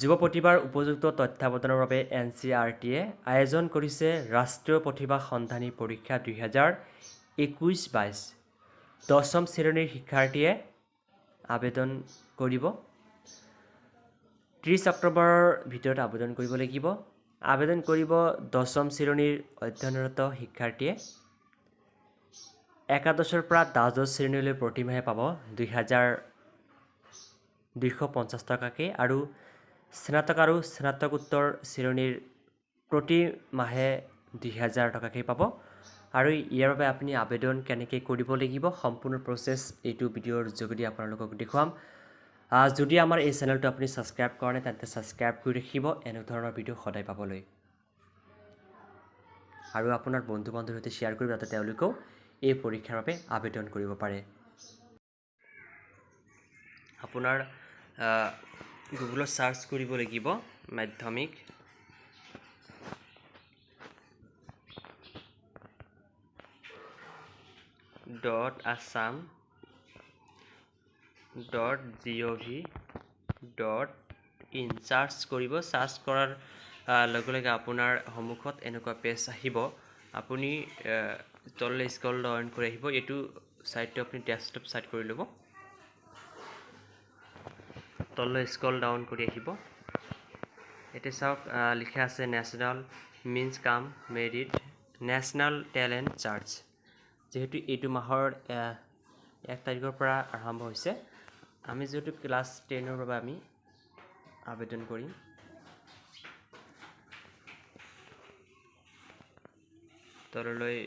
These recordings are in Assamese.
যুৱ প্ৰতিভাৰ উপযুক্ত তথ্যাৱধানৰ বাবে NCERT-য়ে আয়োজন কৰিছে ৰাষ্ট্ৰীয় প্ৰতিভা সন্ধানী পৰীক্ষা 2021-22। দশম শ্ৰেণীৰ শিক্ষাৰ্থীয়ে আবেদন কৰিব। 30 অক্টোবৰৰ ভিতৰত আবেদন কৰিব লাগিব। আবেদন কৰিব দশম শ্ৰেণীৰ অধ্যয়নৰত শিক্ষাৰ্থীয়ে। একাদশৰ পৰা দ্বাদশ শ্ৰেণীলৈ প্ৰতিমাহে পাব 2,250 টকাকৈ আৰু স্নাতক আৰু স্নাতকোত্তৰ শ্ৰেণীৰ প্ৰতি মাহে 2,000 টকাকৈ পাব। আৰু ইয়াৰ বাবে আপুনি আবেদন কেনেকৈ কৰিব লাগিব সম্পূৰ্ণ প্ৰচেছ এইটো ভিডিঅ'ৰ যোগেদি আপোনালোকক দেখুৱাম। যদি আমাৰ এই চেনেলটো আপুনি ছাবস্ক্ৰাইব কৰা নাই তেন্তে ছাবস্ক্ৰাইব কৰি ৰাখিব এনে ধৰণৰ ভিডিঅ' সদায় পাবলৈ। আৰু আপোনাৰ বন্ধু বান্ধৱীৰ সৈতে শ্বেয়াৰ কৰিব যাতে তেওঁলোকেও এই পৰীক্ষাৰ বাবে আবেদন কৰিব পাৰে। আপোনাৰ গুগলত সাৰ্চ কৰিব লাগিব মাধ্যমিক .assam.gov.in সাৰ্চ কৰিব। সাৰ্চ কৰাৰ লগে লগে আপোনাৰ সন্মুখত এনেকুৱা পেজ আহিব। আপুনি তললৈ স্ক্ৰল ডাউন কৰি আহিব। এইটো সাইটটো আপুনি ডেস্কটপ সাইট কৰি ল'ব। তললৈ স্ক্ৰল ডাউন কৰি আহিব। এতিয়া চাওক লিখা আছে নেশ্যনেল মিন্স কাম মেৰিট নেশ্যনেল টেলেণ্ট চাৰ্চ। যেহেতু এইটো মাহৰ 1 তাৰিখৰ পৰা আৰম্ভ হৈছে, আমি যেহেতু ক্লাছ 10ৰ বাবে আমি আবেদন কৰিম। তললৈ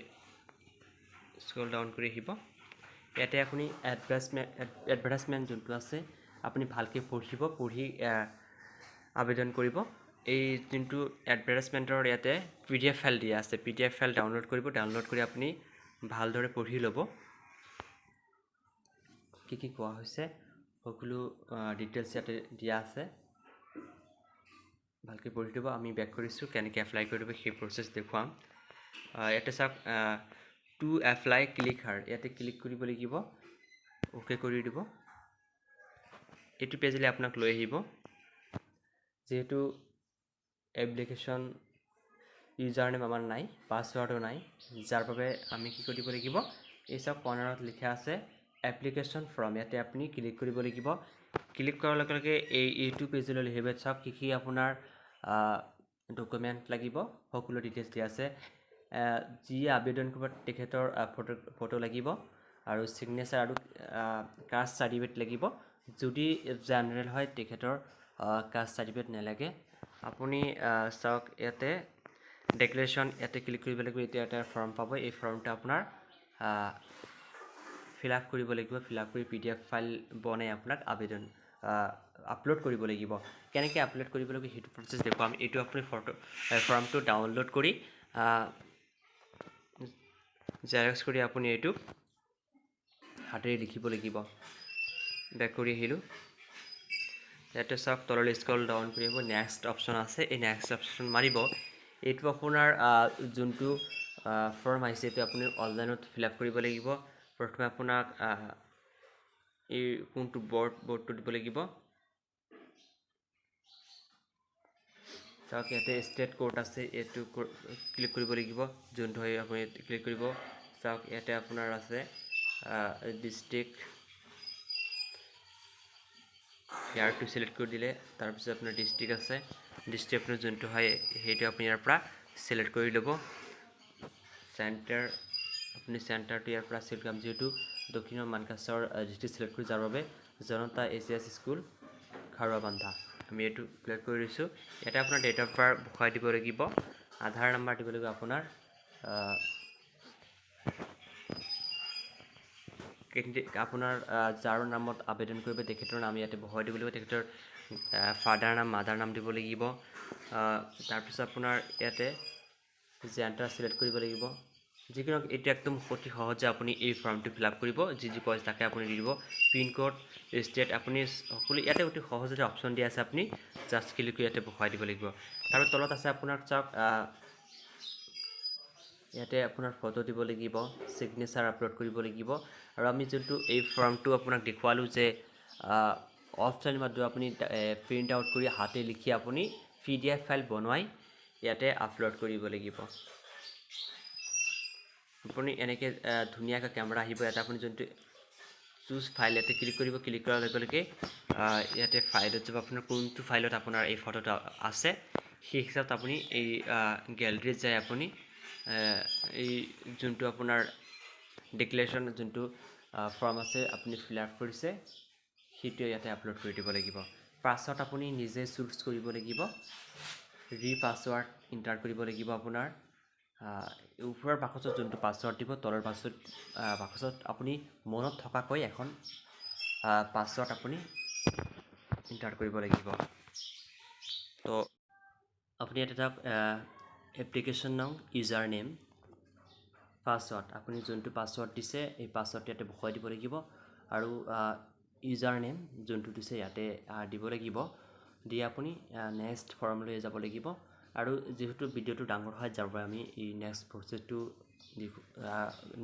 স্ক্ৰল ডাউন কৰি আহিব। ইয়াতে আপুনি এডভাৰটাইজমেণ্ট যোনটো আছে আপুনি ভালকৈ পঢ়িব, পঢ়ি আবেদন কৰিব। এই যোনটো এডভাৰটাইজমেণ্টৰ ইয়াতে PDF ফাইল দিয়া আছে, PDF ফাইল ডাউনলোড কৰিব। ডাউনলোড কৰি আপুনি ভালদৰে পঢ়ি ল'ব। কি কি কোৱা হৈছে সকলো ডিটেইলছ ইয়াতে দিয়া আছে, ভালকৈ পঢ়ি দিব। আমি বেক কৰিছোঁ, কেনেকৈ এপ্লাই কৰিব সেই প্ৰচেছ দেখুৱাম। ইয়াতে চাওক টু এপ্লাই ক্লিক হাৰ্ড, ইয়াতে ক্লিক কৰিব লাগিব। অ'কে কৰি দিব। এইটো পেজলৈ আপোনাক লৈ আহিব। যেহেতু এপ্লিকেশ্যন ইউজাৰ নেম আমাৰ নাই, পাছৱাৰ্ডো নাই, যাৰ বাবে আমি কি কৰিব লাগিব, এই চব কৰ্নাৰত লিখা আছে এপ্লিকেশ্যন ফৰ্ম, ইয়াতে আপুনি ক্লিক কৰিব লাগিব। ক্লিক কৰাৰ লগে লগে এইটো পেজলৈ লৈ আহিব। চাওক কি কি আপোনাৰ ডকুমেণ্ট লাগিব, সকলো ডিটেইলছ দিয়া আছে। যি আবেদন কৰিব তেখেতৰ ফটো লাগিব আৰু ছিগনেচাৰ আৰু কাষ্ট চাৰ্টিফিকেট লাগিব। যদি জেনেৰেল হয় তেখেতৰ কাষ্ট চাৰ্টিফিকেট নালাগে। আপুনি চাওক ইয়াতে ডেক্লেৰেশ্যন, ইয়াতে ক্লিক কৰিব লাগিব। এতিয়া এটা ফৰ্ম পাব, এই ফৰ্মটো আপোনাৰ ফিল আপ কৰিব লাগিব। ফিল আপ কৰি PDF ফাইল বনাই আপোনাক আবেদন আপলোড কৰিব লাগিব। কেনেকৈ আপলোড কৰিব লাগিব সেইটো প্ৰচেছ দেখুৱাম। এইটো আপুনি ফৰ্মটো ডাউনলোড কৰি জেৰক্স কৰি আপুনি এইটো হাতেৰে লিখিব লাগিব। বেক কৰি আহিলোঁ। ইয়াতে চাওক তললৈ স্ক্ৰল ডাউন কৰি আহিব। নেক্সট অপশ্যন আছে, এই নেক্সট অপশ্যন মাৰিব। এইটো আপোনাৰ যোনটো ফৰ্ম আহিছে এইটো আপুনি অনলাইনত ফিল আপ কৰিব লাগিব। প্ৰথমে আপোনাক এই কোনটো বৰ্ডটো দিব লাগিব। চাওক ইয়াতে ষ্টেট কোড আছে, এইটো ক্লিক কৰিব লাগিব। যোনটো হয় আপুনি ক্লিক কৰিব। চাওক ইয়াতে আপোনাৰ আছে ডিষ্ট্ৰিক্ট, ইয়াৰটো চিলেক্ট কৰি দিলে তাৰপিছত আপোনাৰ ডিষ্ট্ৰিক্ট আছে। ডিষ্ট্ৰিক্ট আপোনাৰ যোনটো হয় সেইটো আপুনি ইয়াৰ পৰা চিলেক্ট কৰি ল'ব। চেণ্টাৰ আপুনি চেণ্টাৰটো ইয়াৰ পৰা চিলেক্ট কৰিম। যিহেতু দক্ষিণ মানকাছৰ ডিষ্ট্ৰিক্ট চিলেক্ট কৰি যাৰ বাবে জনতা ACS স্কুল খাৰুৱাবান্ধা আমি এইটো ক্লিক কৰি দিছোঁ। ইয়াতে আপোনাৰ ডেট অফ বাৰ্থ ভৰাই দিব লাগিব, আধাৰ নাম্বাৰ দিব লাগিব আপোনাৰ। আপোনাৰ যাৰ নামত আবেদন কৰিব তেখেতৰ নাম ইয়াতে বহুৱাই দিব লাগিব। তেখেতৰ ফাদাৰ নাম, মাদাৰ নাম দিব লাগিব। তাৰপিছত আপোনাৰ ইয়াতে জেণ্ডাৰ চিলেক্ট কৰিব লাগিব। যিকোনো এইটো একদম অতি সহজে আপুনি এই ফৰ্মটো ফিল আপ কৰিব। যি যি কয় তাকে আপুনি দি দিব। পিনক'ড, ষ্টেট আপুনি সকলো ইয়াতে অতি সহজতে অপশ্যন দিয়া আছে, আপুনি জাষ্ট ক্লিক কৰি ইয়াতে বহুৱাই দিব লাগিব। তাৰপিছত তলত আছে আপোনাৰ চাওক ইয়াতে আপোনাৰ ফটো দিব লাগিব, ছিগনেচাৰ আপলোড কৰিব লাগিব। আৰু আমি যোনটো এই ফৰ্মটো আপোনাক দেখুৱালোঁ যে অফলাইন মাধ্যমে আপুনি প্ৰিণ্ট আউট কৰি হাতে লিখি আপুনি PDF ফাইল বনাই ইয়াতে আপলোড কৰিব লাগিব আপুনি এনেকৈ ধুনীয়াকৈ কেমেৰা আহিব ইয়াতে আপুনি যোনটো চুজ ফাইল ইয়াতে ক্লিক কৰিব ক্লিক কৰাৰ লগে লগে ইয়াতে ফাইলত যাব আপোনাৰ কোনটো ফাইলত আপোনাৰ এই ফটোটো আছে সেই হিচাপত আপুনি এই গ্যালাৰীত যায় আপুনি এই যোনটো আপোনাৰ ডিক্লেৰেশ্যন যোনটো ফৰ্ম আছে আপুনি ফিল আপ কৰিছে সেইটো ইয়াতে আপলোড কৰি দিব লাগিব পাছৱৰ্ড আপুনি নিজে চুজ কৰিব লাগিব পাছৱৰ্ড ইণ্টাৰ কৰিব লাগিব আপোনাৰ ওপৰৰ বাকচত যোনটো পাছৱৰ্ড দিব তলৰ বাকচত আপুনি মনত থকাকৈ এখন পাছৱৰ্ড আপুনি ইণ্টাৰ কৰিব লাগিব তো আপুনি ইয়াতে যাওক এপ্লিকেশ্যন নাম ইউজাৰ নেম পাছৱৰ্ড আপুনি যোনটো পাছৱৰ্ড দিছে এই পাছৱৰ্ড ইয়াতে বহুৱাই দিব লাগিব আৰু ইউজাৰ নেম যোনটো দিছে ইয়াতে দিব লাগিব দি আপুনি নেক্সট ফৰ্মলৈ যাব লাগিব আৰু যেহেতু ভিডিওটো ডাঙৰ হয় যাৰ বাবে আমি এই নেক্সট প্ৰচেছটো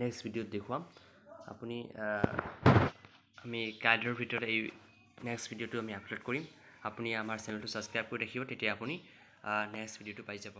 নেক্সট ভিডিঅ'ত দেখুৱাম আপুনি আমি কাইলৈৰ ভিতৰত এই নেক্সট ভিডিঅ'টো আমি আপলোড কৰিম আপুনি আমাৰ চেনেলটো ছাবস্ক্ৰাইব কৰি ৰাখিব তেতিয়া আপুনি নেক্সট ভিডিঅ'টো পাই যাব